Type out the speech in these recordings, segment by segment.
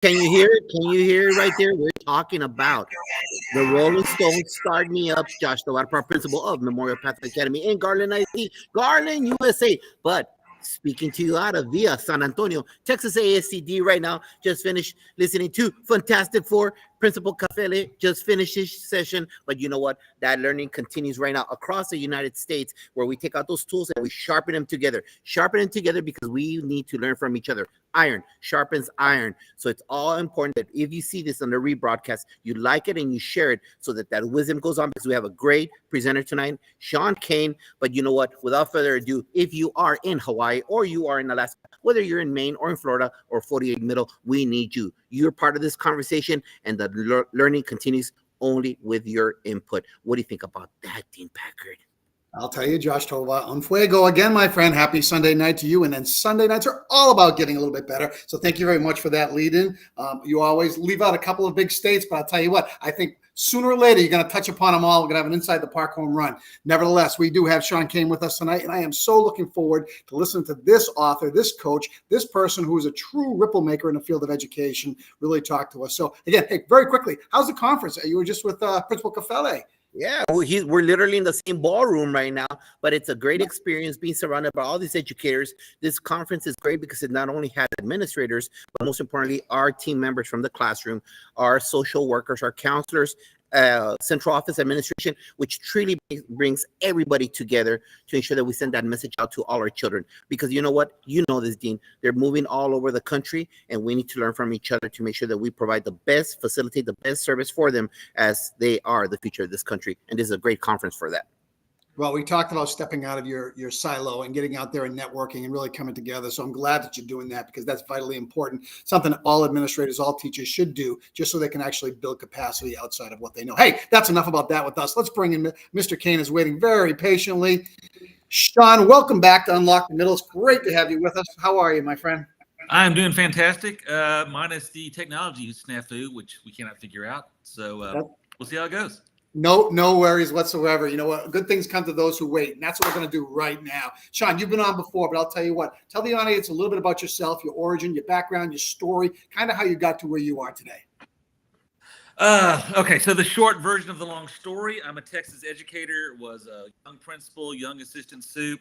Can you hear it? Can you hear it right there? We're talking about the Rolling Stones Start Me Up, Josh Tovar, principal of Memorial Pathway Academy in Garland, IT, Garland, USA. But speaking to you out of via San Antonio, Texas ASCD right now, just finished listening to Fantastic Four. Principal Cafele just finished his session, but you know what? That learning continues right now across the United States, where we take out those tools and we sharpen them together. Sharpen them together because we need to learn from each other. Iron sharpens iron. So it's all important that if you see this on the rebroadcast, you like it and you share it so that that wisdom goes on, because we have a great presenter tonight, Sean Cain. But you know what? Without further ado, if you are in Hawaii or you are in Alaska, whether you're in Maine or in Florida or 48 Middle, we need you. You're part of this conversation, and the learning continues only with your input. What do you think about that, Dean Packard? I'll tell you, Josh Tova, un fuego again, my friend. Happy Sunday night to you. And then Sunday nights are all about getting a little bit better. So thank you very much for that lead in. You always leave out a couple of big states, but I'll tell you what, I think sooner or later, you're going to touch upon them all. We're going to have an inside the park home run. Nevertheless, we do have Sean Cain with us tonight, and I am so looking forward to listening to this author, this coach, this person who is a true ripple maker in the field of education really talk to us. So again, hey, very quickly, how's the conference? You were just with Principal Cafele. Yeah, we're literally in the same ballroom right now, but it's a great experience being surrounded by all these educators. This conference is great because it not only had administrators, but most importantly, our team members from the classroom, our social workers, our counselors, central office administration, which truly brings everybody together to ensure that we send that message out to all our children. Because you know what? You know this, Dean. They're moving all over the country, and we need to learn from each other to make sure that we provide the best, facilitate the best service for them, as they are the future of this country. And this is a great conference for that. Well, we talked about stepping out of your silo and getting out there and networking and really coming together. So I'm glad that you're doing that, because that's vitally important. Something all administrators, all teachers should do, just so they can actually build capacity outside of what they know. Hey, that's enough about that with us. Let's bring in Mr. Cain, is waiting very patiently. Sean, welcome back to Unlock the Middle. It's great to have you with us. How are you, my friend? I'm doing fantastic. Minus the technology snafu, which we cannot figure out. So we'll see how it goes. No worries whatsoever. You know what? Good things come to those who wait. And that's what we're going to do right now. Sean, you've been on before, but I'll tell you what. Tell the audience a little bit about yourself, your origin, your background, your story, kind of how you got to where you are today. Okay, so the short version of the long story. I'm a Texas educator, was a young principal, young assistant soup,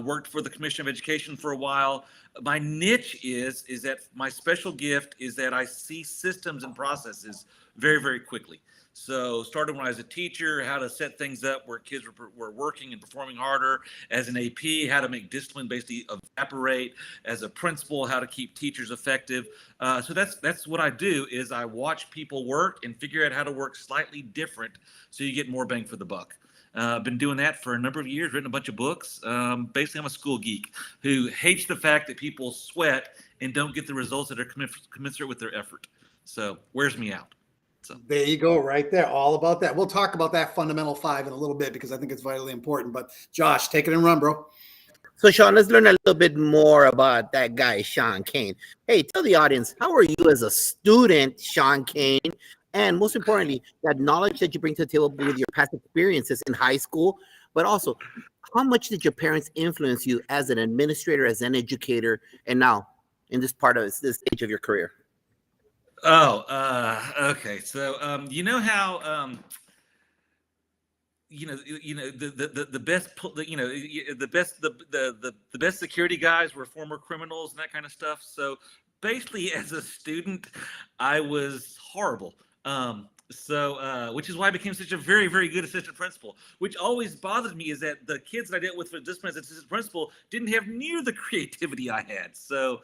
worked for the Commission of Education for a while. My niche is that my special gift is that I see systems and processes very, very quickly. So started when I was a teacher, how to set things up where kids were working and performing harder. As an AP, how to make discipline basically evaporate. As a principal, how to keep teachers effective. So that's what I do, is I watch people work and figure out how to work slightly different so you get more bang for the buck. I've been doing that for a number of years, written a bunch of books. Basically, I'm a school geek who hates the fact that people sweat and don't get the results that are commensurate with their effort. So wears me out. So there you go, right there. All about that. We'll talk about that fundamental 5 in a little bit, because I think it's vitally important. But Josh, take it and run, bro. So, Sean, let's learn a little bit more about that guy, Sean Cain. Hey, tell the audience, how are you as a student, Sean Cain? And most importantly, that knowledge that you bring to the table with your past experiences in high school, but also, how much did your parents influence you as an administrator, as an educator, and now in this part of this stage of your career? Okay. So, you know how, the best security guys were former criminals and that kind of stuff. So basically, as a student, I was horrible. Which is why I became such a very, very good assistant principal. Which always bothered me is that the kids that I dealt with for discipline as assistant principal didn't have near the creativity I had. So,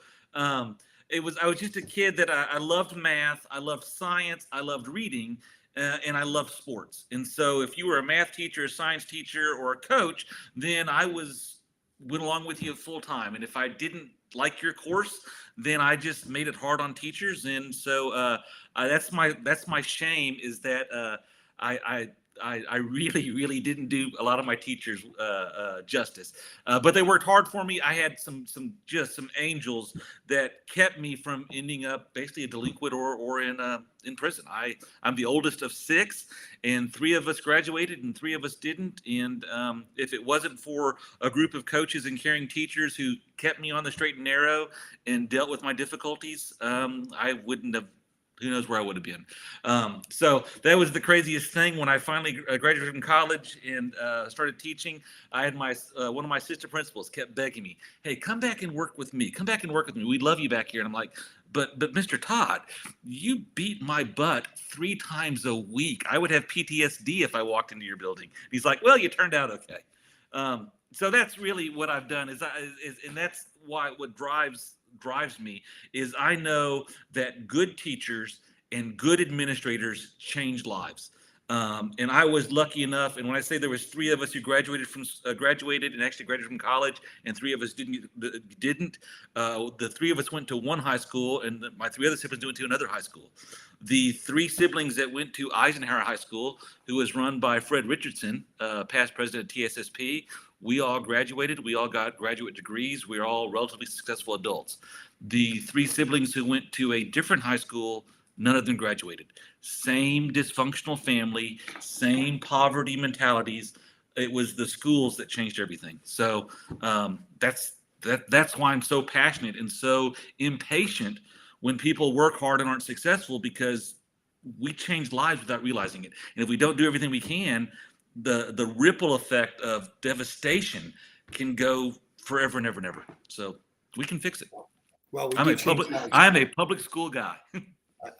I was just a kid that I loved math, I loved science, I loved reading, and I loved sports. And so if you were a math teacher, a science teacher, or a coach, then I went along with you full time. And if I didn't like your course, then I just made it hard on teachers. And so that's my shame, is that I I really, really didn't do a lot of my teachers justice, but they worked hard for me. I had some angels that kept me from ending up basically a delinquent or in prison. I'm the oldest of 6, and 3 of us graduated and 3 of us didn't. And if it wasn't for a group of coaches and caring teachers who kept me on the straight and narrow and dealt with my difficulties, I wouldn't have. Who knows where I would have been. So that was the craziest thing. When I finally graduated from college and started teaching, I had my one of my sister principals kept begging me, "Hey, come back and work with me. Come back and work with me. We love you back here." And I'm like, but Mr. Todd, you beat my butt 3 times a week. I would have PTSD if I walked into your building. And he's like, "Well, you turned out okay." So that's really what I've done and that's why what drives me is I know that good teachers and good administrators change lives. And I was lucky enough. And when I say there was 3 of us who graduated and actually graduated from college, and 3 of us didn't. The 3 of us went to one high school, and my 3 other siblings went to another high school. The 3 siblings that went to Eisenhower High School, who was run by Fred Richardson, past president of TSSP, we all graduated. We all got graduate degrees. We're all relatively successful adults. The 3 siblings who went to a different high school, none of them graduated. Same dysfunctional family, same poverty mentalities. It was the schools that changed everything. So that's why I'm so passionate and so impatient when people work hard and aren't successful, because we change lives without realizing it. And if we don't do everything we can, the ripple effect of devastation can go forever and ever and ever. So we can fix it. Well, I'm a public school guy.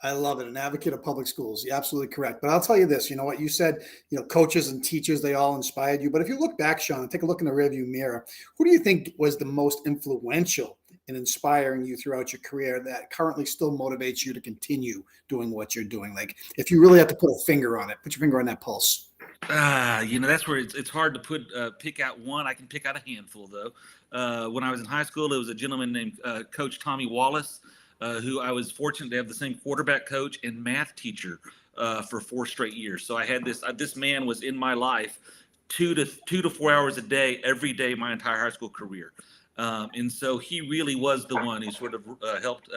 I love it. An advocate of public schools. You're absolutely correct. But I'll tell you this, you know what you said, coaches and teachers, they all inspired you. But if you look back, Sean, and take a look in the rearview mirror, who do you think was the most influential in inspiring you throughout your career that currently still motivates you to continue doing what you're doing? Like, if you really have to put a finger on it, put your finger on that pulse. That's where it's hard to pick out one. I can pick out a handful, though. When I was in high school, there was a gentleman named Coach Tommy Wallace, who I was fortunate to have the same quarterback coach and math teacher for 4 straight years. So I had this man was in my life 2 to 4 hours a day, every day, my entire high school career. And so he really was the one who sort of helped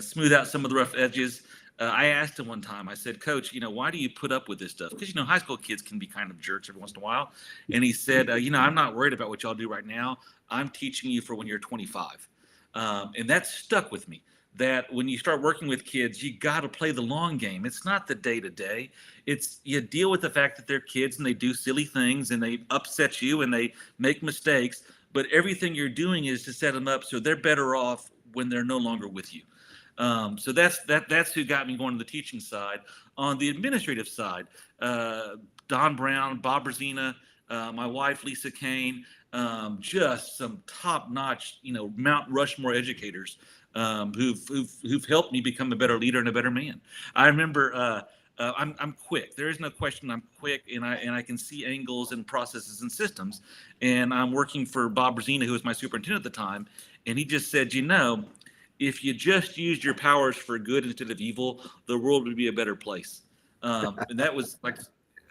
smooth out some of the rough edges. I asked him one time, I said, "Coach, why do you put up with this stuff?" Because, high school kids can be kind of jerks every once in a while. And he said, "I'm not worried about what y'all do right now. I'm teaching you for when you're 25. And that stuck with me, that when you start working with kids, you got to play the long game. It's not the day to day. It's you deal with the fact that they're kids and they do silly things and they upset you and they make mistakes. But everything you're doing is to set them up so they're better off when they're no longer with you." So that's who got me going to the teaching side. On the administrative side, Don Brown, Bob Brzezina, my wife Lisa Cain, just some top-notch, Mount Rushmore educators who've helped me become a better leader and a better man. I remember I'm quick. There is no question I'm quick, and I can see angles and processes and systems. And I'm working for Bob Brzezina, who was my superintendent at the time, and he just said, if you just used your powers for good instead of evil, the world would be a better place. And that was like,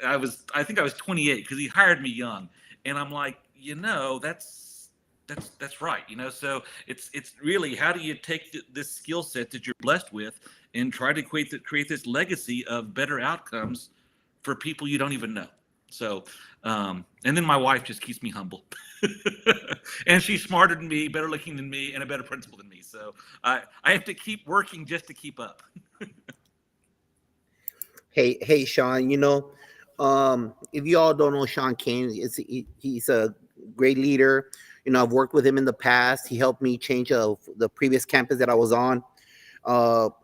I think I was 28 because he hired me young, and I'm like, that's right. So it's really, how do you take this skill set that you're blessed with and try to create this legacy of better outcomes for people you don't even know. So, and then my wife just keeps me humble. And she's smarter than me, better looking than me, and a better principal than me. So I have to keep working just to keep up. Hey, Sean, if you all don't know Sean Cain, he's a great leader. I've worked with him in the past. He helped me change the previous campus that I was on.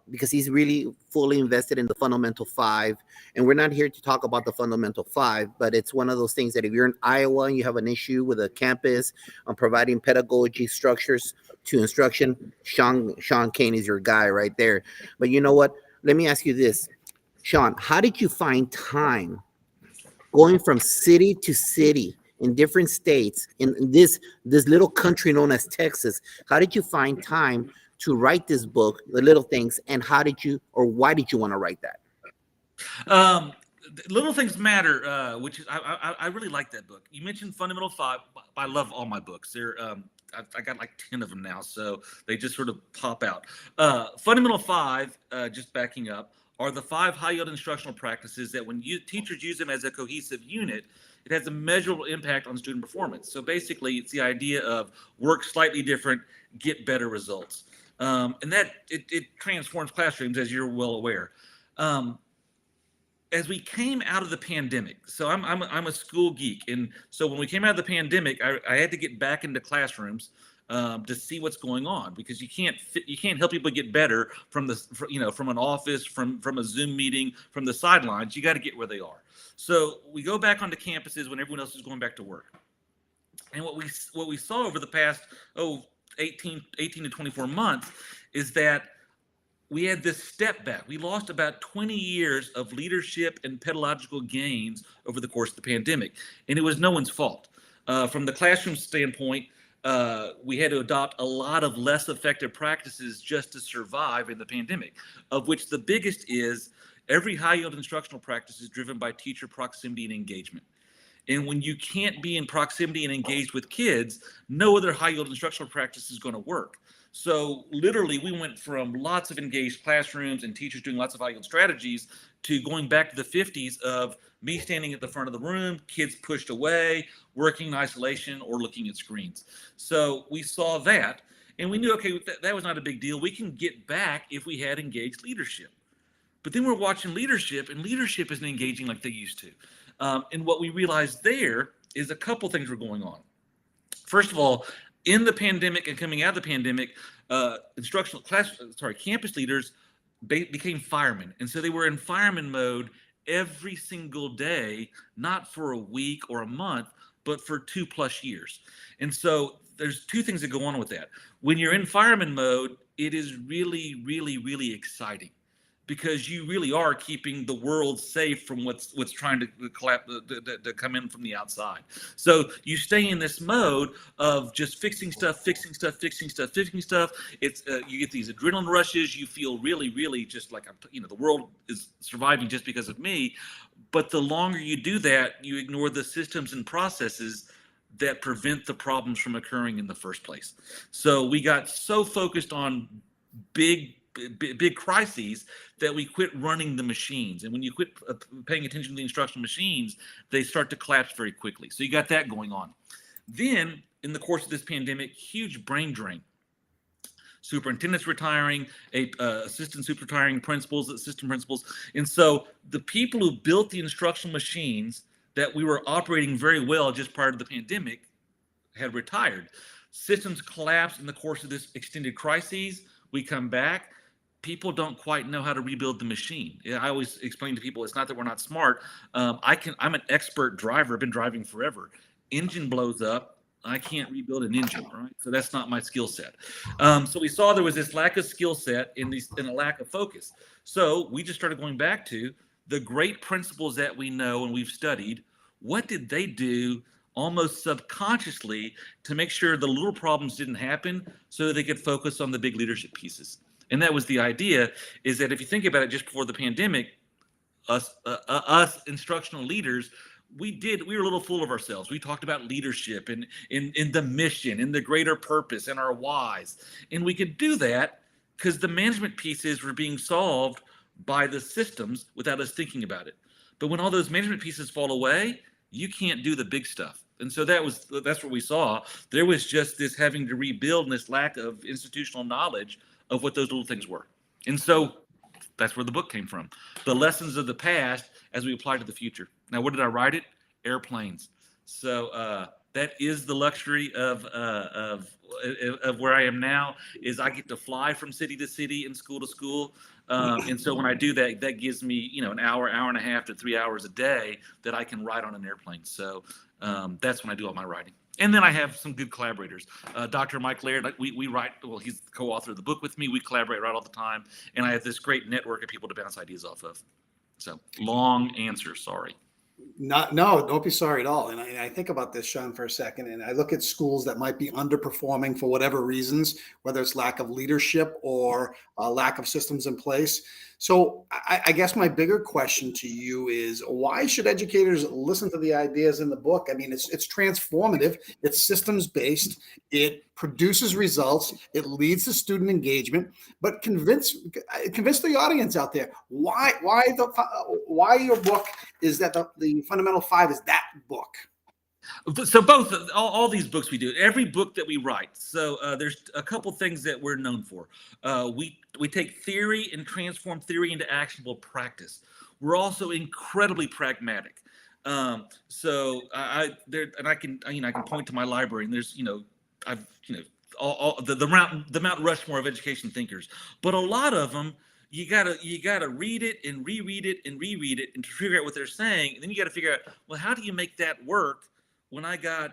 Because he's really fully invested in the Fundamental 5. And we're not here to talk about the Fundamental 5, but it's one of those things that if you're in Iowa and you have an issue with a campus on providing pedagogy structures to instruction, Sean Cain is your guy right there. But you know what? Let me ask you this, Sean, how did you find time going from city to city in different states in this little country known as Texas? How did you find time to write this book, The Little Things, and why did you want to write that? Little Things Matter, which is I really like that book. You mentioned Fundamental Five. I love all my books. They're I got like 10 of them now, so they just sort of pop out. Fundamental Five, just backing up, are the 5 high yield instructional practices that when teachers use them as a cohesive unit, it has a measurable impact on student performance. So basically, it's the idea of work slightly different, get better results, and that it transforms classrooms, as you're well aware. As we came out of the pandemic, so I'm a school geek, and so when we came out of the pandemic, I had to get back into classrooms to see what's going on, because you can't help people get better from from an office, from a Zoom meeting, from the sidelines. You got to get where they are. So we go back onto campuses when everyone else is going back to work, and what we saw over the past 18 to 24 months is that we had this step back. We lost about 20 years of leadership and pedagogical gains over the course of the pandemic, and it was no one's fault. From the classroom standpoint, we had to adopt a lot of less effective practices just to survive in the pandemic, of which the biggest is every high-yield instructional practice is driven by teacher proximity and engagement. And when you can't be in proximity and engaged with kids, no other high-yield instructional practice is going to work. So literally, we went from lots of engaged classrooms and teachers doing lots of high yield strategies to going back to the 50s of me standing at the front of the room, kids pushed away, working in isolation or looking at screens. So we saw that, and we knew, okay, that was not a big deal. We can get back if we had engaged leadership. But then we're watching leadership, and leadership isn't engaging like they used to. And what we realized there is a couple things were going on. First of all, in the pandemic and coming out of the pandemic, campus leaders became firemen. And so they were in fireman mode every single day, not for a week or a month, but for 2+ years. And so there's two things that go on with that. When you're in fireman mode, it is really, really, really exciting, because you really are keeping the world safe from what's trying to collapse, to come in from the outside. So you stay in this mode of just fixing stuff. It's you get these adrenaline rushes. You feel really, really just like the world is surviving just because of me. But the longer you do that, you ignore the systems and processes that prevent the problems from occurring in the first place. So we got so focused on big crises that we quit running the machines. And when you quit paying attention to the instructional machines, they start to collapse very quickly. So you got that going on. Then in the course of this pandemic, huge brain drain. Superintendents retiring, assistant super retiring, principals, assistant principals. And so the people who built the instructional machines that we were operating very well just prior to the pandemic had retired. Systems collapsed in the course of this extended crises. We come back. People don't quite know how to rebuild the machine. I always explain to people, it's not that we're not smart. I'm an expert driver. I've been driving forever. Engine blows up. I can't rebuild an engine, right? So that's not my skill set. So we saw there was this lack of skill set and a lack of focus. So we just started going back to the great principles that we know and we've studied. What did they do almost subconsciously to make sure the little problems didn't happen so that they could focus on the big leadership pieces? And that was the idea, is that if you think about it, just before the pandemic, us instructional leaders, we were a little full of ourselves. We talked about leadership and in the mission and the greater purpose and our whys. And we could do that because the management pieces were being solved by the systems without us thinking about it. But when all those management pieces fall away, you can't do the big stuff. And so that's what we saw. There was just this having to rebuild and this lack of institutional knowledge of what those little things were. And so that's where the book came from. The lessons of the past as we apply to the future. Now, what did I write it? Airplanes. So that is the luxury of where I am now, is I get to fly from city to city and school to school. And so when I do that, that gives me, an hour and a half to 3 hours a day that I can ride on an airplane. So that's when I do all my writing. And then I have some good collaborators. Dr. Mike Laird, we write, he's the co-author of the book with me. We collaborate right all the time. And I have this great network of people to bounce ideas off of. So long answer, sorry. No, don't be sorry at all. And I think about this, Sean, for a second, and I look at schools that might be underperforming for whatever reasons, whether it's lack of leadership or lack of systems in place. So I guess my bigger question to you is, why should educators listen to the ideas in the book? I mean, it's transformative, it's systems based, it produces results, it leads to student engagement. But convince the audience out there why your book is that the fundamental five is that book. So both all these books we do, every book that we write. So there's a couple things that we're known for. We take theory and transform theory into actionable practice. We're also incredibly pragmatic. So I there and I can point to my library, and there's I've all the Mount Rushmore of education thinkers, but a lot of them you gotta read it and reread it and reread it and to figure out what they're saying, and then you got to figure out, well, how do you make that work when I got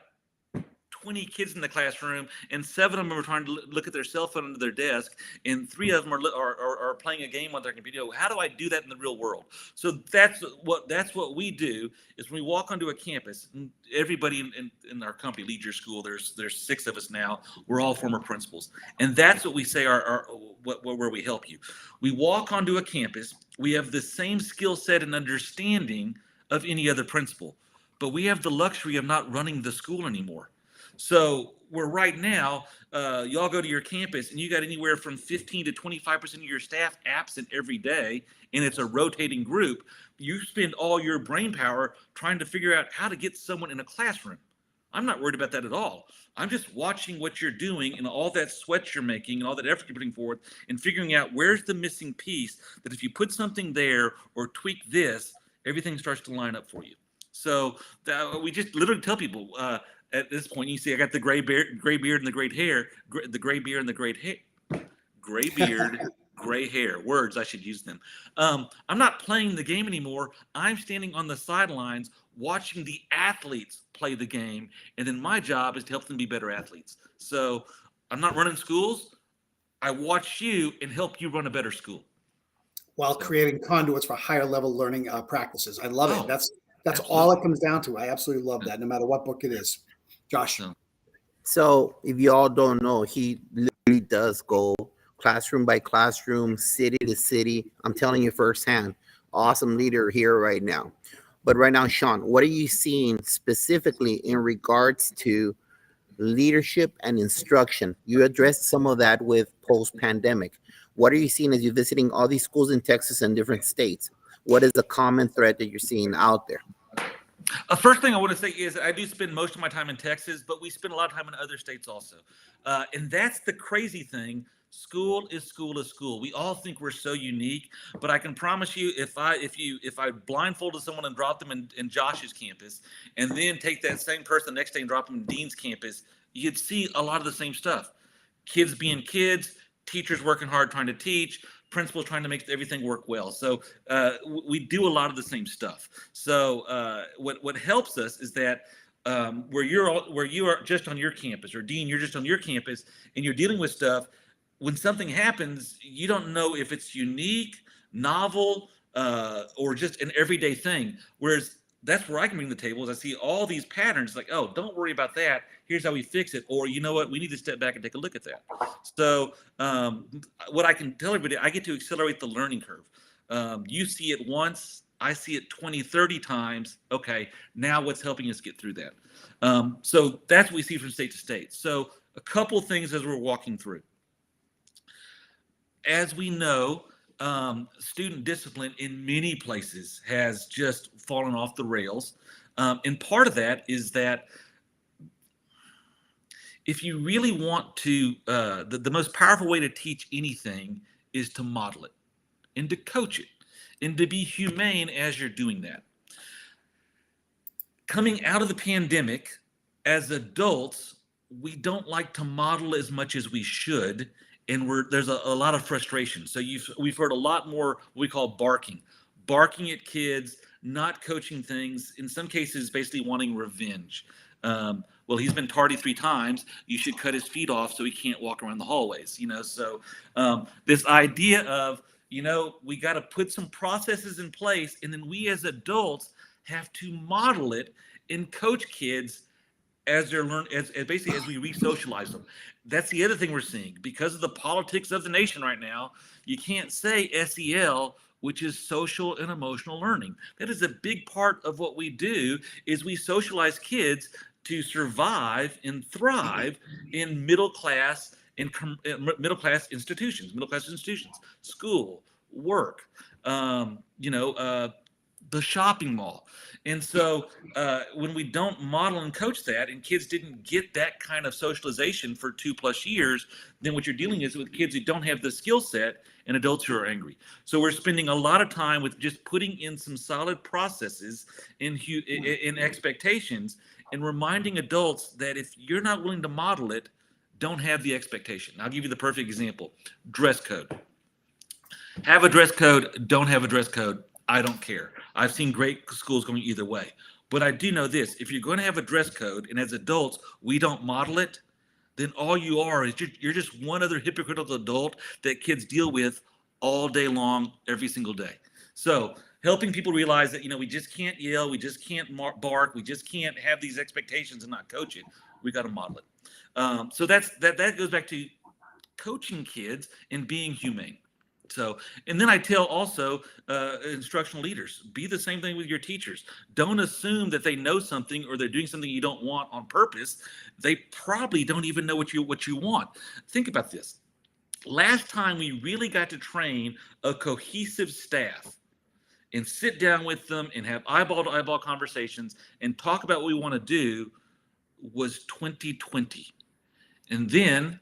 20 kids in the classroom and 7 of them are trying to look at their cell phone under their desk and 3 of them are playing a game on their computer? How do I do that in the real world? So that's what we do is when we walk onto a campus, and everybody in our company, Lead Your School, there's 6 of us now. We're all former principals. And that's what we say where we help you. We walk onto a campus, we have the same skill set and understanding of any other principal, but we have the luxury of not running the school anymore. So we're right now, y'all go to your campus and you got anywhere from 15 to 25% of your staff absent every day, and it's a rotating group. You spend all your brain power trying to figure out how to get someone in a classroom. I'm not worried about that at all. I'm just watching what you're doing and all that sweat you're making and all that effort you're putting forth and figuring out where's the missing piece that if you put something there or tweak this, everything starts to line up for you. So we just literally tell people, at this point, you see, I got the gray beard and the great hair, the gray beard and the great hair, gray beard, gray hair. Words, I should use them. I'm not playing the game anymore. I'm standing on the sidelines watching the athletes play the game, and then my job is to help them be better athletes. So I'm not running schools. I watch you and help you run a better school, while creating conduits for higher level learning practices. I love it. That's absolutely. all it comes down to. I absolutely love that, no matter what book it is. Josh. So if you all don't know, he literally does go classroom by classroom, city to city. I'm telling you firsthand, awesome leader here right now. But right now, Sean, what are you seeing specifically in regards to leadership and instruction? You addressed some of that with post-pandemic. What are you seeing as you're visiting all these schools in Texas and different states? What is the common thread that you're seeing out there? First thing I want to say is I do spend most of my time in Texas, but we spend a lot of time in other states also. And that's the crazy thing. School is school is school. We all think we're so unique, but I can promise you, if I blindfolded someone and dropped them in Josh's campus, and then take that same person the next day and drop them in Dean's campus, you'd see a lot of the same stuff. Kids being kids, teachers working hard trying to teach, principals trying to make everything work well. So we do a lot of the same stuff. So what helps us is that where you are just on your campus, or Dean, you're just on your campus, and you're dealing with stuff. When something happens, you don't know if it's unique, novel, or just an everyday thing. Whereas that's where I can bring the table is I see all these patterns like, oh, don't worry about that. Here's how we fix it. Or you know what? We need to step back and take a look at that. So what I can tell everybody, I get to accelerate the learning curve. You see it once, I see it 20, 30 times. Okay, now what's helping us get through that? So that's what we see from state to state. So a couple things as we're walking through. As we know, student discipline in many places has just fallen off the rails. And part of that is that if you really want to, the most powerful way to teach anything is to model it and to coach it and to be humane as you're doing that. Coming out of the pandemic, as adults, we don't like to model as much as we should. And there's a lot of frustration. So we've heard a lot more what we call barking at kids, not coaching things. In some cases, basically wanting revenge. Well, he's been tardy 3 times. You should cut his feet off so he can't walk around the hallways. So this idea of we got to put some processes in place, and then we as adults have to model it and coach kids as they're as basically as we re-socialize them. That's the other thing we're seeing because of the politics of the nation right now. You can't say SEL, which is social and emotional learning. That is a big part of what we do. Is we socialize kids to survive and thrive in middle class middle class institutions, school, work, the shopping mall. And so when we don't model and coach that, and kids didn't get that kind of socialization for 2+ years, then what you're dealing is with kids who don't have the skill set and adults who are angry. So we're spending a lot of time with just putting in some solid processes in expectations and reminding adults that if you're not willing to model it, don't have the expectation. I'll give you the perfect example. Dress code. Have a dress code, don't have a dress code. I don't care. I've seen great schools going either way. But I do know this. If you're going to have a dress code and as adults, we don't model it, then all you are is you're just one other hypocritical adult that kids deal with all day long, every single day. So helping people realize that, we just can't yell. We just can't bark. We just can't have these expectations and not coach it. We got to model it. So that goes back to coaching kids and being humane. So, and then I tell also instructional leaders, be the same thing with your teachers. Don't assume that they know something or they're doing something you don't want on purpose. They probably don't even know what you want. Think about this. Last time we really got to train a cohesive staff and sit down with them and have eyeball-to-eyeball conversations and talk about what we want to do was 2020. And then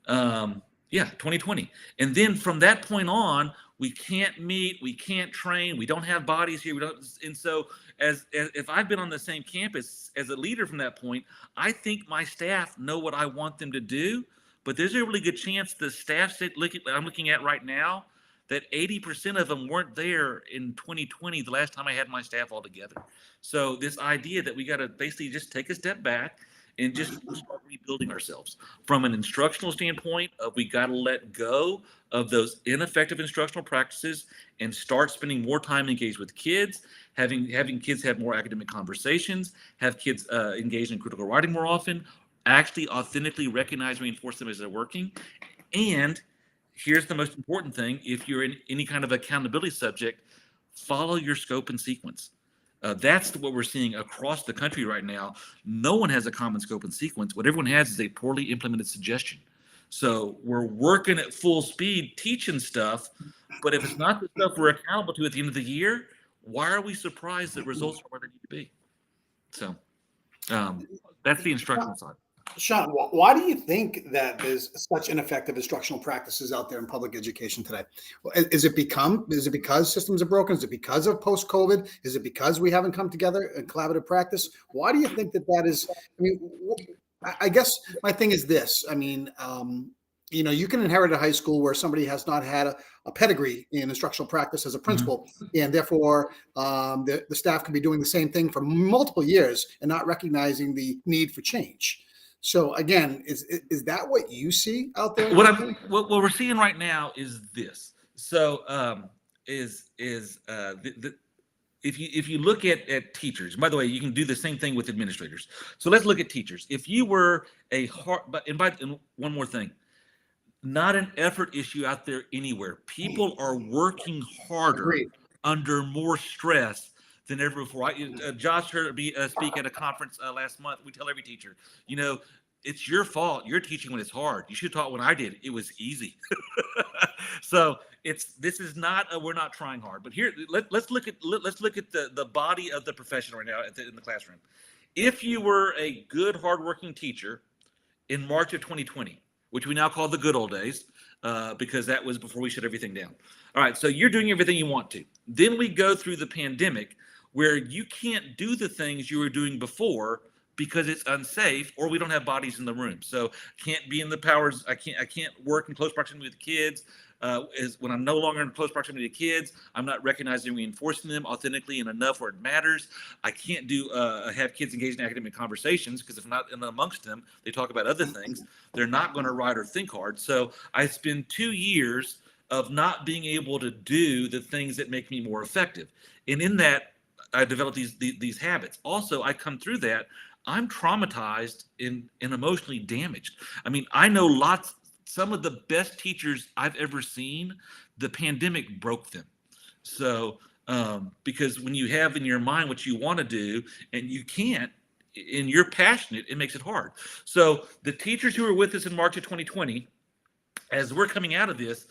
2020. And then from that point on, we can't meet, we can't train, we don't have bodies here. And so if I've been on the same campus as a leader from that point, I think my staff know what I want them to do, but there's a really good chance the staff I'm looking at right now, that 80% of them weren't there in 2020, the last time I had my staff all together. So this idea that we got to basically just take a step back and just start rebuilding ourselves. From an instructional standpoint, we got to let go of those ineffective instructional practices and start spending more time engaged with kids, having kids have more academic conversations, have kids engaged in critical writing more often, actually authentically recognize and reinforce them as they're working. And here's the most important thing: if you're in any kind of accountability subject, follow your scope and sequence. That's what we're seeing across the country right now. No one has a common scope and sequence. What everyone has is a poorly implemented suggestion. So we're working at full speed teaching stuff, but if it's not the stuff we're accountable to at the end of the year, why are we surprised that results are where they need to be? So that's the instructional side. Sean, why do you think that there's such ineffective instructional practices out there in public education today? Is it because systems are broken? Is it because of post-COVID? Is it because we haven't come together in collaborative practice? Why do you think that is? I mean, I guess my thing is this. I mean, you can inherit a high school where somebody has not had a pedigree in instructional practice as a principal, and therefore the staff can be doing the same thing for multiple years and not recognizing the need for change. So again, is that what you see out there? What we're seeing right now is this. So if you look at teachers, by the way, you can do the same thing with administrators. So let's look at teachers. If you were and one more thing, not an effort issue out there anywhere. People are working harder under more stress than ever before. Josh heard me speak at a conference last month. We tell every teacher, it's your fault. You're teaching when it's hard. You should have taught when I did. It was easy. So we're not trying hard. But here, let's look at the body of the profession right now in the classroom. If you were a good, hardworking teacher in March of 2020, which we now call the good old days, because that was before we shut everything down. All right, so you're doing everything you want to. Then we go through the pandemic, where you can't do the things you were doing before because it's unsafe, or we don't have bodies in the room. So can't be in the powers. I can't work in close proximity with kids. When I'm no longer in close proximity to kids, I'm not recognizing and reinforcing them authentically and enough where it matters. I can't have kids engaged in academic conversations, because if not amongst them, they talk about other things. They're not going to write or think hard. So I spend 2 years of not being able to do the things that make me more effective. And in that, I developed these habits. Also, I come through that. I'm traumatized and emotionally damaged. I mean, I know some of the best teachers I've ever seen, the pandemic broke them. So, because when you have in your mind what you want to do and you can't, and you're passionate, it makes it hard. So, the teachers who were with us in March of 2020, as we're coming out of this,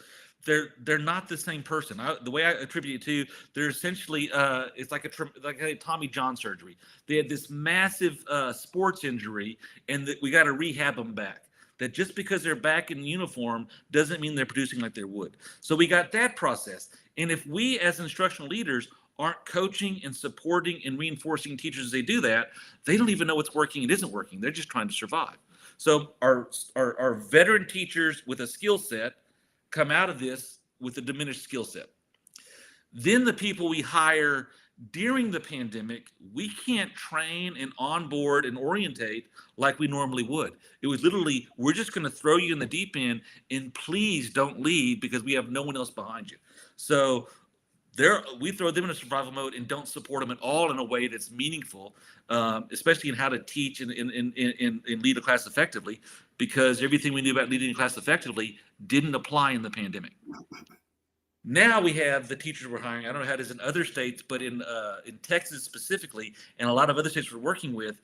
they're not the same person. The way I attribute it to, they're essentially it's like a Tommy John surgery. They had this massive sports injury, and that we got to rehab them back. That just because they're back in uniform doesn't mean they're producing like they would. So we got that process. And if we as instructional leaders aren't coaching and supporting and reinforcing teachers as they do that, they don't even know what's working and isn't working. They're just trying to survive. So our veteran teachers with a skill set come out of this with a diminished skill set. Then the people we hire during the pandemic, we can't train and onboard and orientate like we normally would. It was literally, we're just going to throw you in the deep end and please don't leave because we have no one else behind you. So we throw them in a survival mode and don't support them at all in a way that's meaningful, especially in how to teach and lead a class effectively, because everything we knew about leading a class effectively didn't apply in the pandemic. Now we have the teachers we're hiring. I don't know how it is in other states, but in Texas specifically, and a lot of other states we're working with,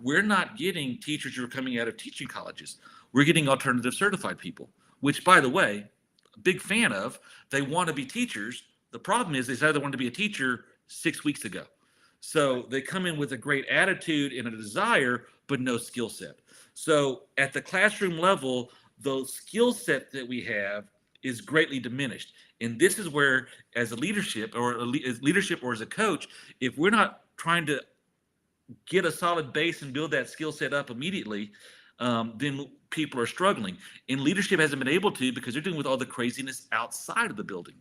we're not getting teachers who are coming out of teaching colleges. We're getting alternative certified people, which, by the way, a big fan of. They want to be teachers. The problem is they said they wanted to be a teacher 6 weeks ago. So they come in with a great attitude and a desire, but no skill set. So at the classroom level, the skill set that we have is greatly diminished. And this is where, as a leadership or as a coach, if we're not trying to get a solid base and build that skill set up immediately, then people are struggling. And leadership hasn't been able to because they're dealing with all the craziness outside of the building.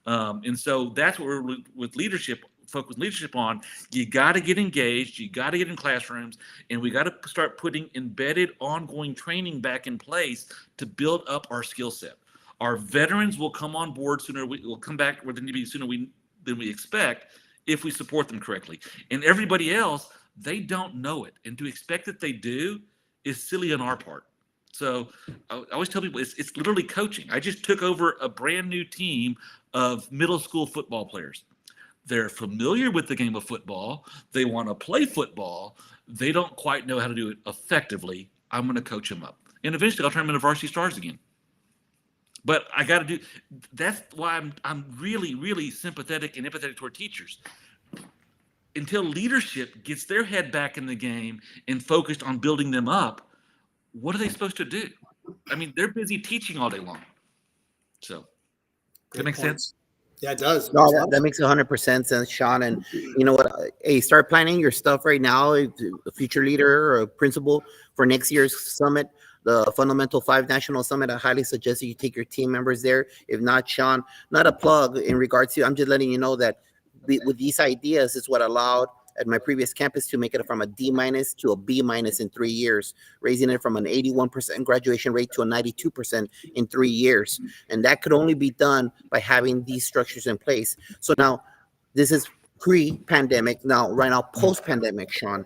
And so that's what we're with leadership, focus leadership on. You got to get engaged. You got to get in classrooms, and we got to start putting embedded ongoing training back in place to build up our skill set. Our veterans will come on board sooner. Will come back where they need to be sooner than we expect if we support them correctly. And everybody else, they don't know it. And to expect that they do is silly on our part. So I always tell people it's literally coaching. I just took over a brand new team of middle school football players. They're familiar with the game of football. They want to play football. They don't quite know how to do it effectively. I'm going to coach them up. And eventually I'll turn them into varsity stars again. But I got to do, that's why I'm really, really sympathetic and empathetic toward teachers. Until leadership gets their head back in the game and focused on building them up, what are they supposed to do? I mean, they're busy teaching all day long. So, does that make sense? Yeah, it does. No, that makes 100% sense, Sean. And you know what? Hey, start planning your stuff right now. A future leader or a principal for next year's summit, the Fundamental 5 National Summit. I highly suggest that you take your team members there. If not, Sean, not a plug in regards to, I'm just letting you know that with these ideas is what allowed at my previous campus to make it from a D- to a B- in 3 years, raising it from an 81% graduation rate to a 92% in 3 years. And that could only be done by having these structures in place. So now this is pre-pandemic. Now, right now, post-pandemic, Sean,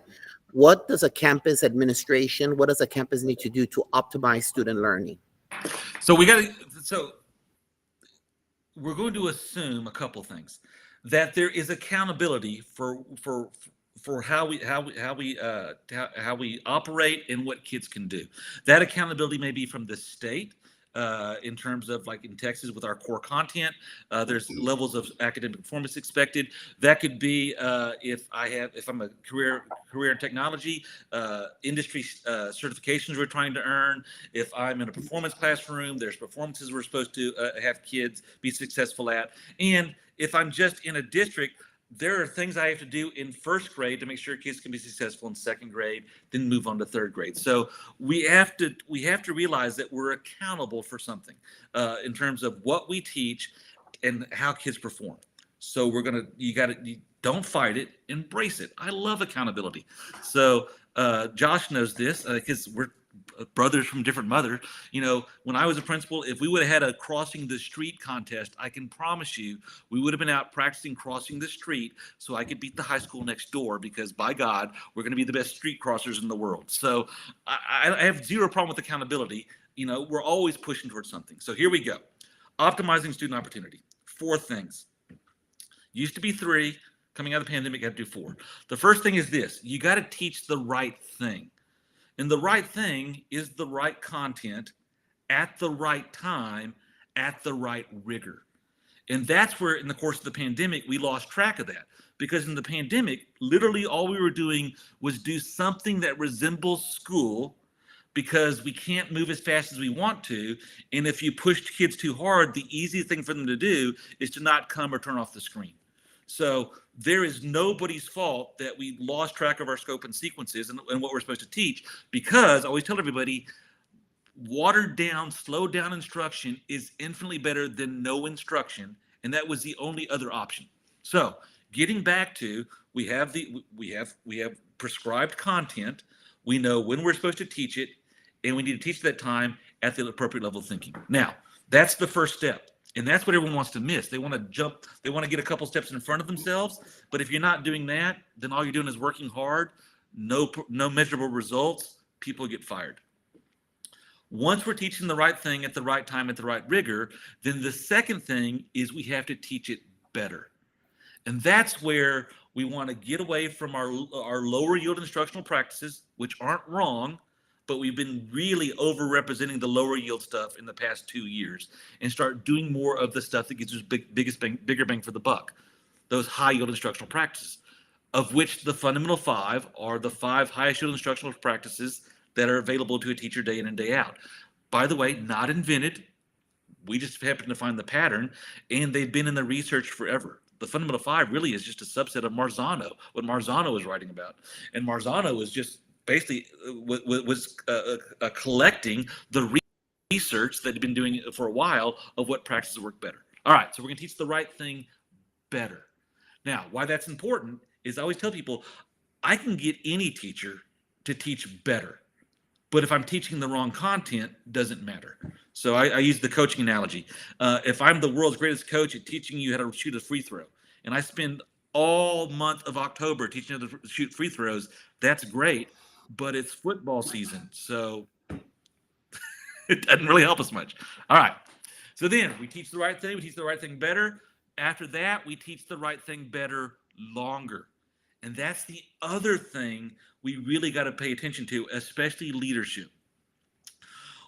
what does a campus administration, what does a campus need to do to optimize student learning? So we're going to assume a couple things. That there is accountability for how we operate and what kids can do. That accountability may be from the state, in terms of, like in Texas with our core content, there's levels of academic performance expected. That could be if I'm a career in technology, industry certifications we're trying to earn. If I'm in a performance classroom, there's performances we're supposed to have kids be successful at. And if I'm just in a district, there are things I have to do in first grade to make sure kids can be successful in second grade, then move on to third grade. So we have to realize that we're accountable for something in terms of what we teach and how kids perform. So you don't fight it, embrace it. I love accountability. So Josh knows this because brothers from different mothers. When I was a principal, if we would have had a crossing the street contest, I can promise you we would have been out practicing crossing the street so I could beat the high school next door, because by God, we're going to be the best street crossers in the world. So I have zero problem with accountability. We're always pushing towards something. So here we go. Optimizing student opportunity. 4 things. Used to be 3. Coming out of the pandemic, you have to do 4. The first thing is this. You got to teach the right thing. And the right thing is the right content at the right time, at the right rigor. And that's where, in the course of the pandemic, we lost track of that. Because in the pandemic, literally all we were doing was do something that resembles school, because we can't move as fast as we want to. And if you push kids too hard, the easiest thing for them to do is to not come or turn off the screen. So there is nobody's fault that we lost track of our scope and sequences and what we're supposed to teach, because I always tell everybody, watered down, slowed down instruction is infinitely better than no instruction. And that was the only other option. So getting back to, we have prescribed content. We know when we're supposed to teach it, and we need to teach that time at the appropriate level of thinking. Now, that's the first step. And that's what everyone wants to miss. They want to jump. They want to get a couple steps in front of themselves. But if you're not doing that, then all you're doing is working hard, no measurable results, people get fired. Once we're teaching the right thing at the right time, at the right rigor, then the second thing is we have to teach it better. And that's where we want to get away from our lower yield instructional practices, which aren't wrong, but we've been really overrepresenting the lower yield stuff in the past 2 years, and start doing more of the stuff that gives us bigger bang for the buck. Those high yield instructional practices, of which the fundamental 5 are the 5 highest yield instructional practices that are available to a teacher day in and day out. By the way, not invented. We just happen to find the pattern, and they've been in the research forever. The fundamental 5 really is just a subset of Marzano, what Marzano was writing about. And Marzano was just basically collecting the research that had been doing for a while of what practices work better. All right, so we're going to teach the right thing better. Now, why that's important is I always tell people, I can get any teacher to teach better, but if I'm teaching the wrong content, doesn't matter. So I use the coaching analogy. If I'm the world's greatest coach at teaching you how to shoot a free throw, and I spend all month of October teaching you how to shoot free throws, that's great. But it's football season, so it doesn't really help us much. All right. So then we teach the right thing. We teach the right thing better. After that, we teach the right thing better longer. And that's the other thing we really got to pay attention to, especially leadership.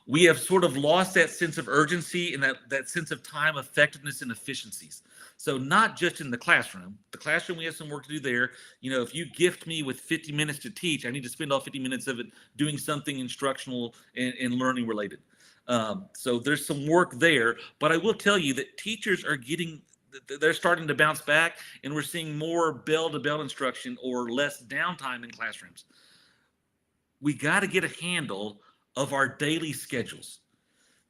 We have sort of lost that sense of urgency and that sense of time effectiveness and efficiencies. So not just in the classroom. The classroom, we have some work to do there. If you gift me with 50 minutes to teach, I need to spend all 50 minutes of it doing something instructional and learning related. So there's some work there. But I will tell you that teachers they're starting to bounce back, and we're seeing more bell-to-bell instruction or less downtime in classrooms. We got to get a handle of our daily schedules.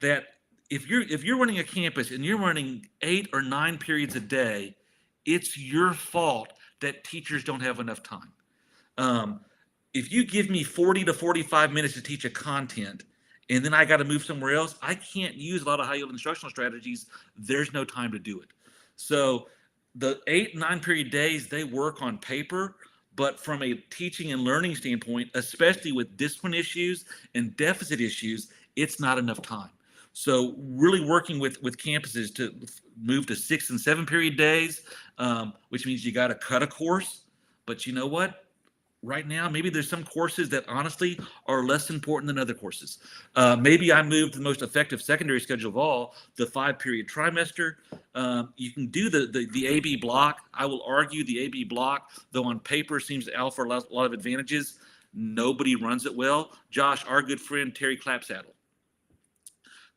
That if you're running a campus and you're running 8 or 9 periods a day, it's your fault that teachers don't have enough time. If you give me 40 to 45 minutes to teach a content, and then I got to move somewhere else, I can't use a lot of high yield instructional strategies. There's no time to do it. So the 8, 9 period days, they work on paper, but from a teaching and learning standpoint, especially with discipline issues and deficit issues, it's not enough time. So really working with campuses to move to 6 and 7 period days, which means you got to cut a course. But you know what? Right now, maybe there's some courses that honestly are less important than other courses. Maybe I moved the most effective secondary schedule of all, the 5 period trimester. You can do the AB block. I will argue the AB block, though on paper seems to offer a lot of advantages. Nobody runs it well. Josh, our good friend Terry Clapsaddle,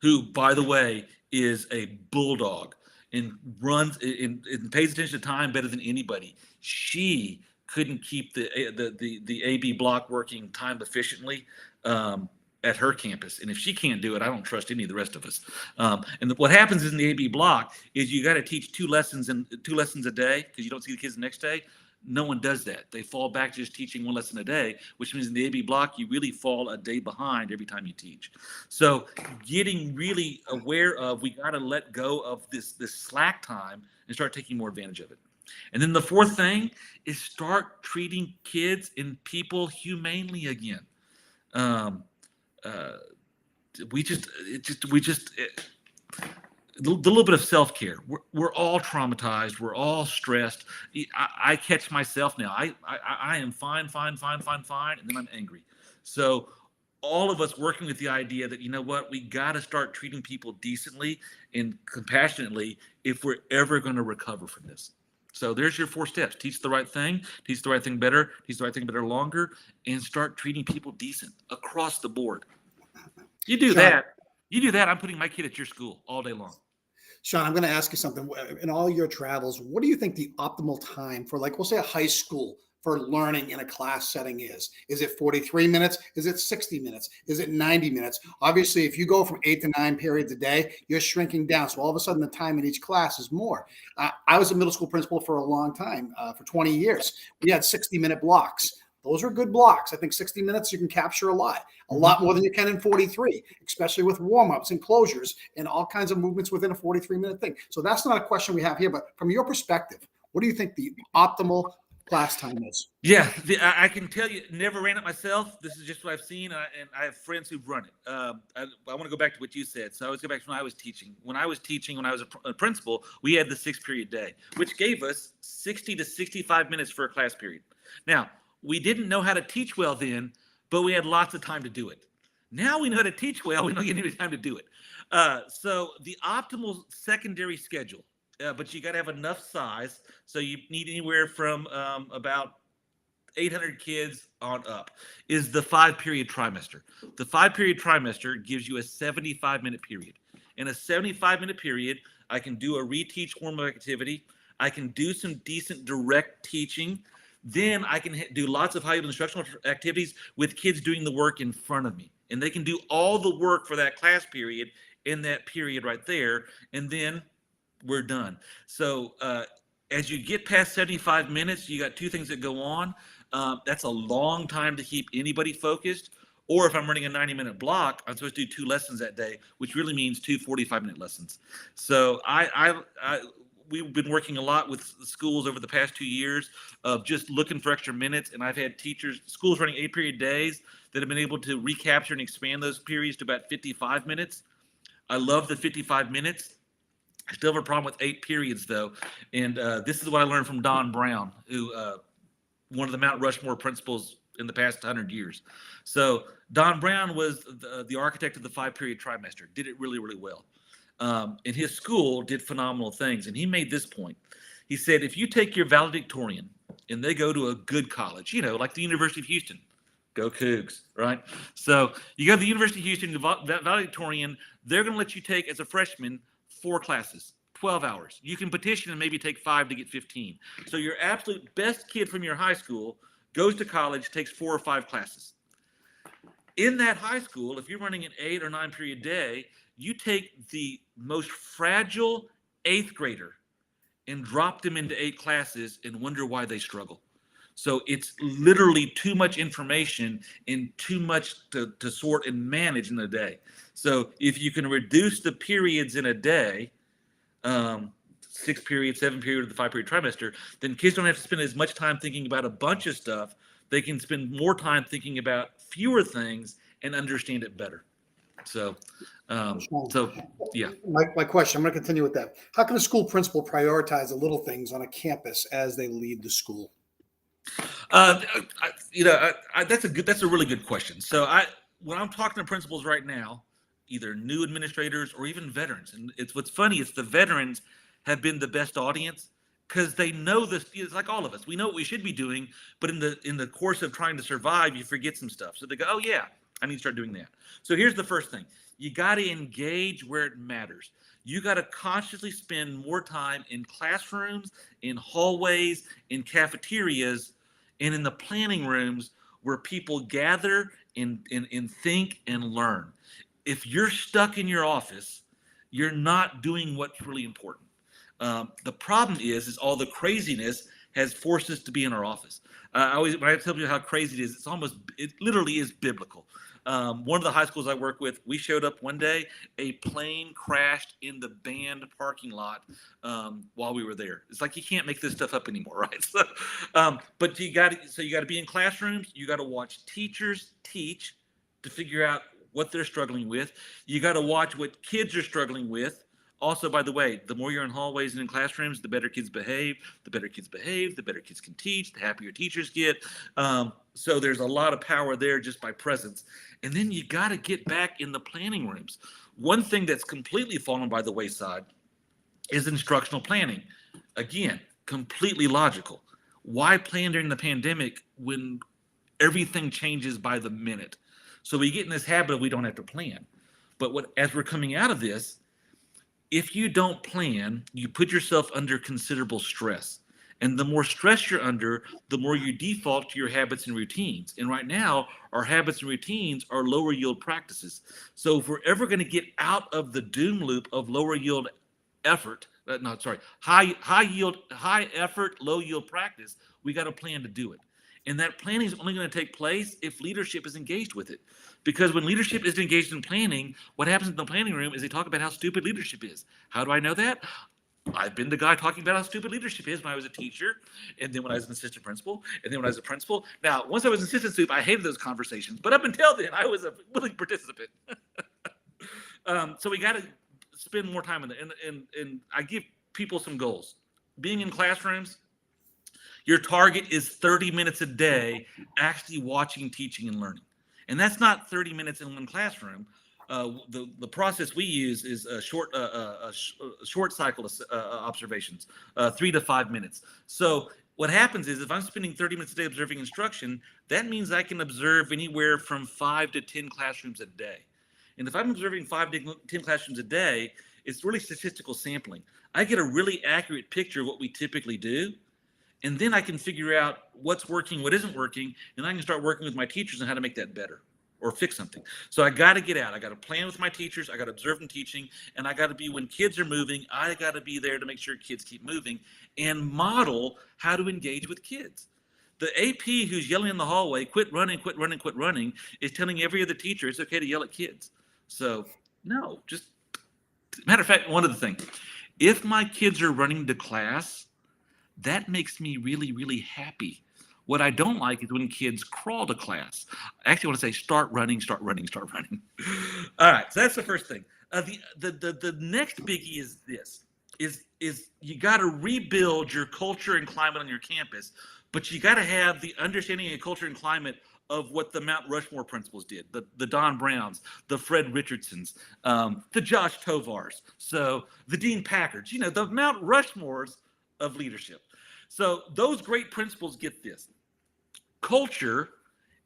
who, by the way, is a bulldog and runs and pays attention to time better than anybody. She couldn't keep the AB block working time efficiently at her campus. And if she can't do it, I don't trust any of the rest of us. And what happens in the AB block is you got to teach 2 lessons a day because you don't see the kids the next day. No one does that. They fall back to just teaching one lesson a day, which means in the AB block, you really fall a day behind every time you teach. So getting really aware of, we got to let go of this slack time and start taking more advantage of it. And then the fourth thing is start treating kids and people humanely again. Um, uh, we just, the little bit of self-care. We're all traumatized. We're all stressed. I catch myself now. I am fine, and then I'm angry. So all of us working with the idea that, you know what, we got to start treating people decently and compassionately if we're ever going to recover from this. So there's your 4 steps. Teach the right thing better, teach the right thing better longer, and start treating people decent across the board. You do that, I'm putting my kid at your school all day long. Sean, I'm going to ask you something. In all your travels, what do you think the optimal time for, like, we'll say a high school for learning in a class setting is? Is it 43 minutes? Is it 60 minutes? Is it 90 minutes? Obviously, if you go from 8 to 9 periods a day, you're shrinking down. So all of a sudden, the time in each class is more. I was a middle school principal for a long time, for 20 years. We had 60-minute blocks. Those are good blocks. I think 60 minutes, you can capture a lot more than you can in 43, especially with warm-ups and closures and all kinds of movements within a 43-minute thing. So that's not a question we have here, but from your perspective, what do you think the optimal class time is? Yeah, I can tell you, never ran it myself. This is just what I've seen, and I have friends who've run it. I want to go back to what you said. So I always go back to when I was teaching. When I was a principal, we had the 6-period day, which gave us 60 to 65 minutes for a class period. Now, we didn't know how to teach well then, but we had lots of time to do it. Now we know how to teach well. We don't get any time to do it. So the optimal secondary schedule, but you got to have enough size. So you need anywhere from about 800 kids on up, is the 5-period trimester. The 5-period trimester gives you a 75-minute period. In a 75-minute period, I can do a reteach warm-up activity. I can do some decent direct teaching. Then I can do lots of high-yield instructional activities with kids doing the work in front of me. And they can do all the work for that class period in that period right there. And then we're done. So as you get past 75 minutes, you got 2 things that go on. That's a long time to keep anybody focused. Or if I'm running a 90-minute block, I'm supposed to do 2 lessons that day, which really means 2 45-minute lessons. So we've been working a lot with schools over the past 2 years of just looking for extra minutes. And I've had schools running 8-period days that have been able to recapture and expand those periods to about 55 minutes. I love the 55 minutes. I still have a problem with 8 periods though. And this is what I learned from Don Brown, who one of the Mount Rushmore principals in the past 100 years. So Don Brown was the architect of the 5-period trimester, did it really, really well. And his school did phenomenal things. And he made this point. He said, if you take your valedictorian and they go to a good college, like the University of Houston, go Cougs, right? So you go to the University of Houston, the valedictorian, they're going to let you take, as a freshman, 4 classes, 12 hours. You can petition and maybe take 5 to get 15. So your absolute best kid from your high school goes to college, takes 4 or 5 classes. In that high school, if you're running an 8 or 9-period day, you take the most fragile 8th grader and drop them into 8 classes and wonder why they struggle. So it's literally too much information and too much to sort and manage in a day. So if you can reduce the periods in a day, 6 periods, 7 periods, the 5-period trimester, then kids don't have to spend as much time thinking about a bunch of stuff. They can spend more time thinking about fewer things and understand it better. So yeah. My question, I'm going to continue with that. How can a school principal prioritize the little things on a campus as they lead the school? That's a really good question. So when I'm talking to principals right now, either new administrators or even veterans, and what's funny is the veterans have been the best audience because they know this. It's like all of us. We know what we should be doing, but in the course of trying to survive, you forget some stuff. So they go, oh yeah, I need to start doing that. So here's the first thing. You got to engage where it matters. You got to consciously spend more time in classrooms, in hallways, in cafeterias, and in the planning rooms where people gather and think and learn. If you're stuck in your office, you're not doing what's really important. The problem is all the craziness has forced us to be in our office. When I tell you how crazy it is, it literally is biblical. One of the high schools I work with, we showed up one day, a plane crashed in the band parking lot while we were there. It's like you can't make this stuff up anymore, right? But you got to be in classrooms. You got to watch teachers teach to figure out what they're struggling with. You got to watch what kids are struggling with. Also, by the way, the more you're in hallways and in classrooms, the better kids behave. The better kids behave, the better kids can teach, the happier teachers get. So there's a lot of power there just by presence. And then you got to get back in the planning rooms. One thing that's completely fallen by the wayside is instructional planning. Again, completely logical. Why plan during the pandemic when everything changes by the minute? So we get in this habit of we don't have to plan. But as we're coming out of this, if you don't plan, you put yourself under considerable stress. And the more stress you're under, the more you default to your habits and routines. And right now, our habits and routines are lower yield practices. So if we're ever going to get out of the doom loop of lower yield effort, high effort, low yield practice, we got a plan to do it. And that planning is only going to take place if leadership is engaged with it. Because when leadership is engaged in planning, what happens in the planning room is they talk about how stupid leadership is. How do I know that? I've been the guy talking about how stupid leadership is when I was a teacher, and then when I was an assistant principal, and then when I was a principal. Now, once I was an assistant soup, I hated those conversations. But up until then, I was a willing participant. So we got to spend more time in it. And I give people some goals. Being in classrooms, your target is 30 minutes a day actually watching, teaching, and learning. And that's not 30 minutes in one classroom. The process we use is a short cycle observations, 3 to 5 minutes. So what happens is if I'm spending 30 minutes a day observing instruction, that means I can observe anywhere from 5 to 10 classrooms a day. And if I'm observing 5 to 10 classrooms a day, it's really statistical sampling. I get a really accurate picture of what we typically do. And then I can figure out what's working, what isn't working, and I can start working with my teachers on how to make that better or fix something. So I got to get out. I got to plan with my teachers. I got to observe them teaching, and I got to be, when kids are moving, I got to be there to make sure kids keep moving and model how to engage with kids. The AP who's yelling in the hallway, quit running, quit running, quit running, is telling every other teacher it's okay to yell at kids. So no, just, matter of fact, one other thing, if my kids are running to class, that makes me really, really happy. What I don't like is when kids crawl to class. I actually want to say start running, start running, start running. All right, so that's the first thing. The next biggie is this, is you got to rebuild your culture and climate on your campus, but you got to have the understanding of culture and climate of what the Mount Rushmore principals did, the Don Browns, the Fred Richardsons, the Josh Tovars, so the Dean Packards, the Mount Rushmores of leadership. So those great principles get this. Culture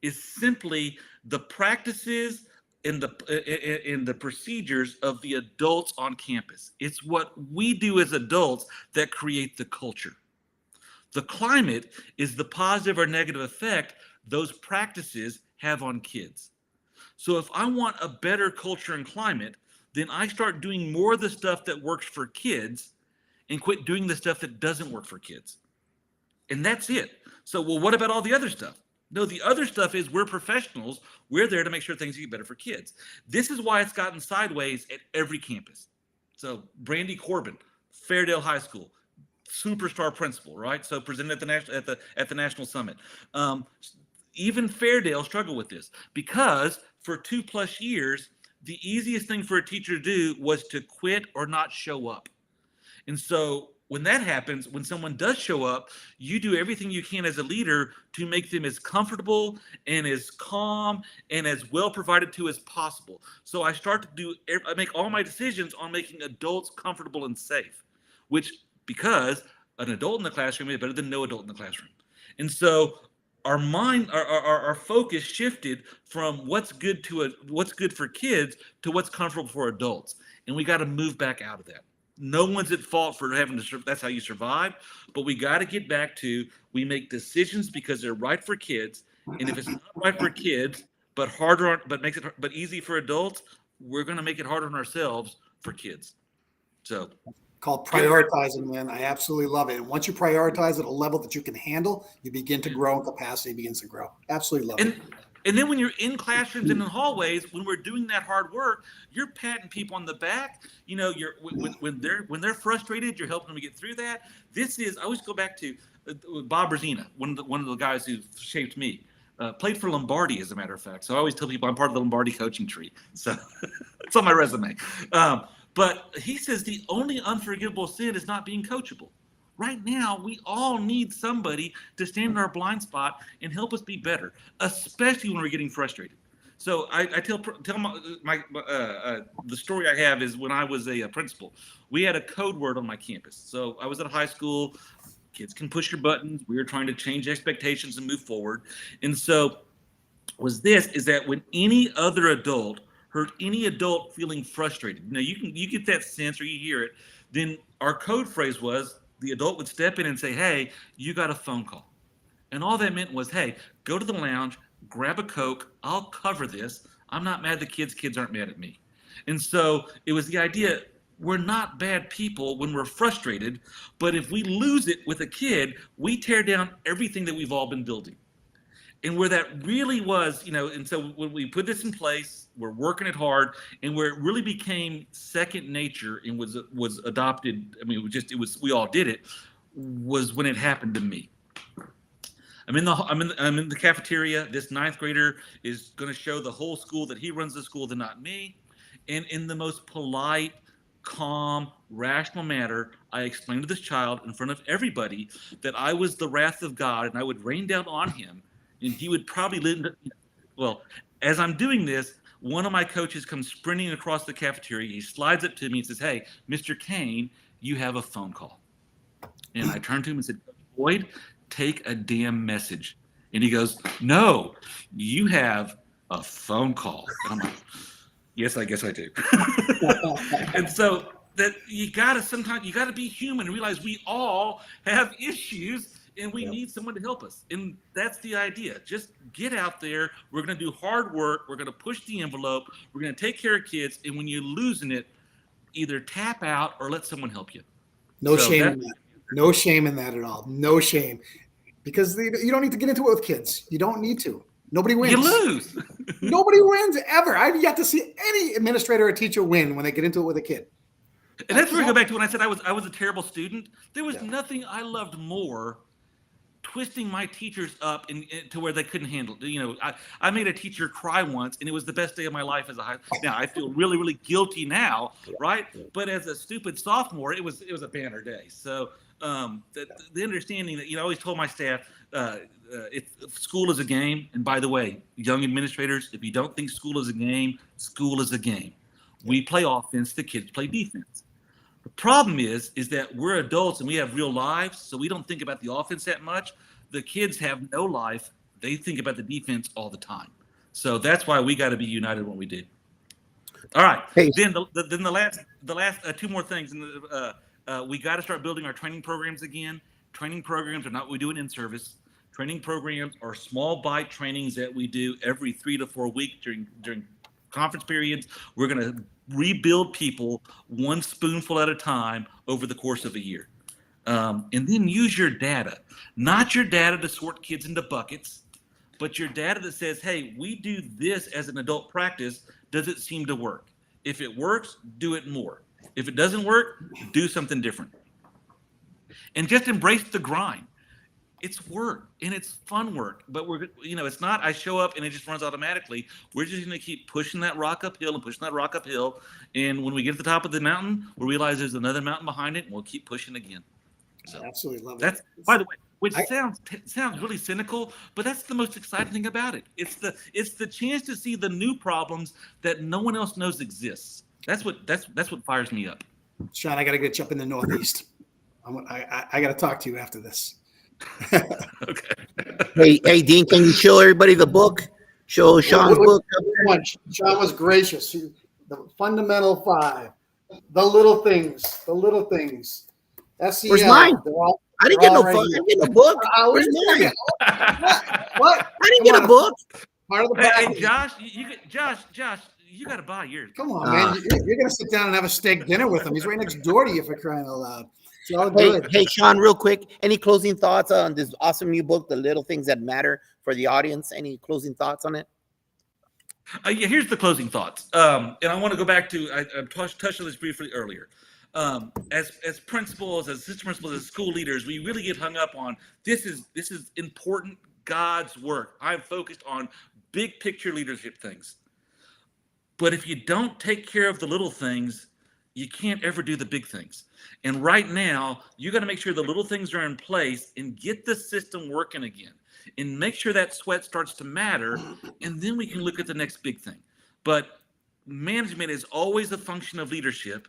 is simply the practices and the procedures of the adults on campus. It's what we do as adults that create the culture. The climate is the positive or negative effect those practices have on kids. So if I want a better culture and climate, then I start doing more of the stuff that works for kids and quit doing the stuff that doesn't work for kids. And that's it. So, well, what about all the other stuff? No, the other stuff is we're professionals. We're there to make sure things get better for kids. This is why it's gotten sideways at every campus. So Brandy Corbin, Fairdale High School, superstar principal, right? So presented at the National Summit. Even Fairdale struggled with this because for 2+ years, the easiest thing for a teacher to do was to quit or not show up. And so when that happens, when someone does show up, you do everything you can as a leader to make them as comfortable and as calm and as well provided to as possible. So I make all my decisions on making adults comfortable and safe, because an adult in the classroom is better than no adult in the classroom. And so our focus shifted from what's good for kids to what's comfortable for adults. And we got to move back out of that. No one's at fault for having to, that's how you survive. But we got to get back to, we make decisions because they're right for kids. And if it's not right for kids, but easy for adults, we're going to make it harder on ourselves for kids. So called prioritizing, man. I absolutely love it. And once you prioritize at a level that you can handle, you begin to grow and capacity begins to grow. Absolutely love it. And then when you're in classrooms and in hallways, when we're doing that hard work, you're patting people on the back. You know, you're when they're frustrated, you're helping them get through that. I always go back to Bob Rosina, one of the guys who shaped me. Played for Lombardi, as a matter of fact. So I always tell people I'm part of the Lombardi coaching tree. So it's on my resume. But he says the only unforgivable sin is not being coachable. Right now, we all need somebody to stand in our blind spot and help us be better, especially when we're getting frustrated. So I tell the story I have is when I was a principal, we had a code word on my campus. So I was at a high school. Kids can push your buttons. We were trying to change expectations and move forward. And so is that when any other adult heard any adult feeling frustrated, you get that sense or you hear it, then our code phrase was the adult would step in and say, hey, you got a phone call. And all that meant was, hey, go to the lounge, grab a Coke, I'll cover this. I'm not mad at the kids aren't mad at me. And so it was the idea, we're not bad people when we're frustrated, but if we lose it with a kid, we tear down everything that we've all been building. And where that really was, and so when we put this in place, we're working it hard, and where it really became second nature and was adopted. I mean, we all did it. Was when it happened to me. I'm in the cafeteria. This 9th grader is going to show the whole school that he runs the school, and not me. And in the most polite, calm, rational manner, I explained to this child in front of everybody that I was the wrath of God, and I would rain down on him. And he would probably as I'm doing this, one of my coaches comes sprinting across the cafeteria. He slides up to me and says, hey, Mr. Cain, you have a phone call. And I turned to him and said, Boyd, take a damn message. And he goes, no, you have a phone call. And I'm like, yes, I guess I do. And so that you got to be human and realize we all have issues. And we need someone to help us. And that's the idea. Just get out there. We're going to do hard work. We're going to push the envelope. We're going to take care of kids. And when you're losing it, either tap out or let someone help you. No shame in that. No shame in that at all. No shame. Because you don't need to get into it with kids. You don't need to. Nobody wins. You lose. Nobody wins ever. I've yet to see any administrator or teacher win when they get into it with a kid. And that's where I go back to when I said I was a terrible student. There was nothing I loved more twisting my teachers up to where they couldn't handle it. I made a teacher cry once, and it was the best day of my life as a high school. Now I feel really, really guilty now, right? But as a stupid sophomore, it was a banner day. So the understanding that I always told my staff, school is a game. And by the way, young administrators, if you don't think school is a game, school is a game. We play offense, the kids play defense. The problem is that we're adults and we have real lives, so we don't think about the offense that much. The kids have no life. They think about the defense all the time. So that's why we got to be united when we do. All right. Hey. Then the last 2 more things. We got to start building our training programs again. Training programs are not what we do in in-service. Training programs are small bite trainings that we do every 3 to 4 weeks during conference periods. We're going to rebuild people one spoonful at a time over the course of a year. And then use your data, not your data to sort kids into buckets, but your data that says, hey, we do this as an adult practice. Does it seem to work? If it works, do it more. If it doesn't work, do something different. And just embrace the grind. It's work and it's fun work, but it's not, I show up and it just runs automatically. We're just going to keep pushing that rock uphill and pushing that rock uphill. And when we get to the top of the mountain, we realize there's another mountain behind it and we'll keep pushing again. So I absolutely love it. That's, by the way, which sounds really cynical, but that's the most exciting thing about it. It's the chance to see the new problems that no one else knows exists. That's what fires me up. Sean, I got to get you up in the Northeast. I got to talk to you after this. Okay. Hey, Dean, can you show everybody the book? Show Sean's book. Sean was gracious. The fundamental 5, the little things. SEL. Where's mine? I didn't get no book. I didn't get no book. Where's mine? What? I didn't get a book. Part of the hey, Josh, you got to buy yours. Come on, man. You're going to sit down and have a steak dinner with him. He's right next door to you, for crying out loud. It's all good. Hey, Sean, real quick, any closing thoughts on this awesome new book, The Little Things That Matter, for the audience? Any closing thoughts on it? Yeah, here's the closing thoughts. And I want to go back to, I touched on this briefly earlier. As principals, as assistant principals, as school leaders, we really get hung up on this is important God's work. I'm focused on big picture leadership things. But if you don't take care of the little things, you can't ever do the big things. And right now, you got to make sure the little things are in place and get the system working again. And make sure that sweat starts to matter, and then we can look at the next big thing. But management is always a function of leadership,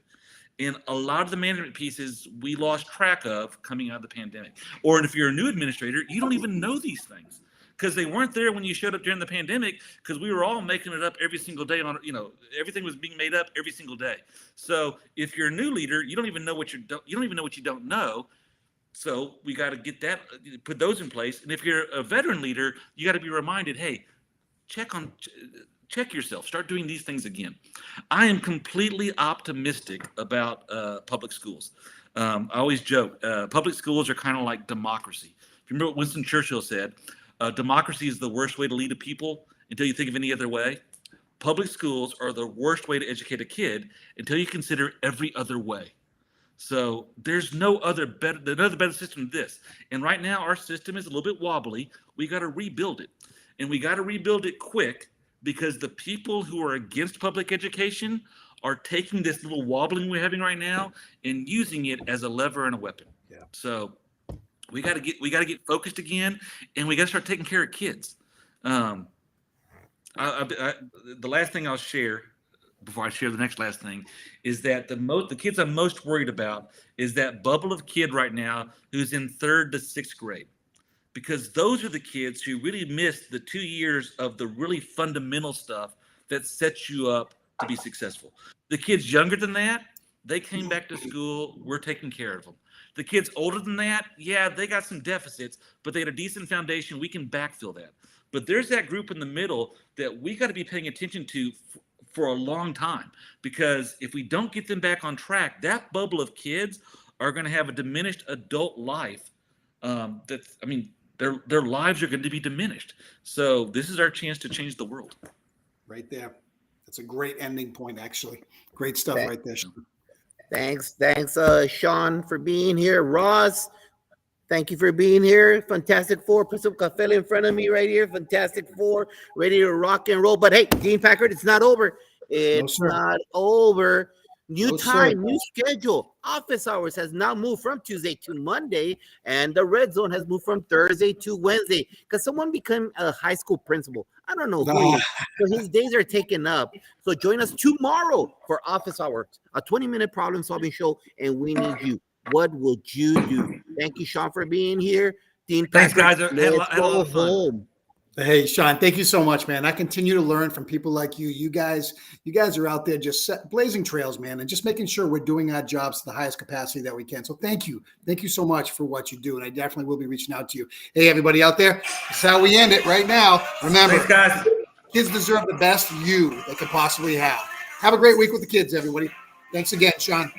and a lot of the management pieces we lost track of coming out of the pandemic. Or if you're a new administrator, you don't even know these things because they weren't there when you showed up during the pandemic, because we were all making it up every single day. Everything was being made up every single day. So if you're a new leader, you don't even know what you don't know. So we got to get that, put those in place. And if you're a veteran leader, you got to be reminded, hey, check yourself, start doing these things again. I am completely optimistic about public schools. I always joke, public schools are kind of like democracy. If you remember what Winston Churchill said, democracy is the worst way to lead a people until you think of any other way. Public schools are the worst way to educate a kid until you consider every other way. So there's no other better system than this. And right now our system is a little bit wobbly. We got to rebuild it. And we got to rebuild it quick, because the people who are against public education are taking this little wobbling we're having right now and using it as a lever and a weapon. Yeah. So we got to get focused again, and we got to start taking care of kids. The last thing I'll share before I share the next last thing is that the kids I'm most worried about is that bubble of kid right now who's in 3rd to 6th grade, because those are the kids who really missed the 2 years of the really fundamental stuff that sets you up to be successful. The kids younger than that, they came back to school, we're taking care of them. The kids older than that, yeah, they got some deficits, but they had a decent foundation. We can backfill that. But there's that group in the middle that we got to be paying attention to for a long time, because if we don't get them back on track, that bubble of kids are going to have a diminished adult life. Their lives are going to be diminished. So this is our chance to change the world. Right there. That's a great ending point, actually. Great stuff right there, Sean. Thanks, Sean, for being here. Ross, thank you for being here. Fantastic Four, Principal Café in front of me right here. Fantastic Four, ready to rock and roll. But hey, Dean Packard, it's not over. It's not over. New time, new schedule. Office hours has now moved from Tuesday to Monday, and the red zone has moved from Thursday to Wednesday, because someone became a high school principal. I don't know who, so his days are taken up. So join us tomorrow for office hours, a 20-minute problem-solving show, and we need you. What would you do? Thank you, Sean, for being here. Dean, thanks, guys. Let's go home. Hey, Sean, thank you so much, man. I continue to learn from people like you. You guys are out there just blazing trails, man, and just making sure we're doing our jobs to the highest capacity that we can. So thank you. Thank you so much for what you do. And I definitely will be reaching out to you. Hey, everybody out there, that's how we end it right now. Remember, thanks, guys. Kids deserve the best you they could possibly have. Have a great week with the kids, everybody. Thanks again, Sean.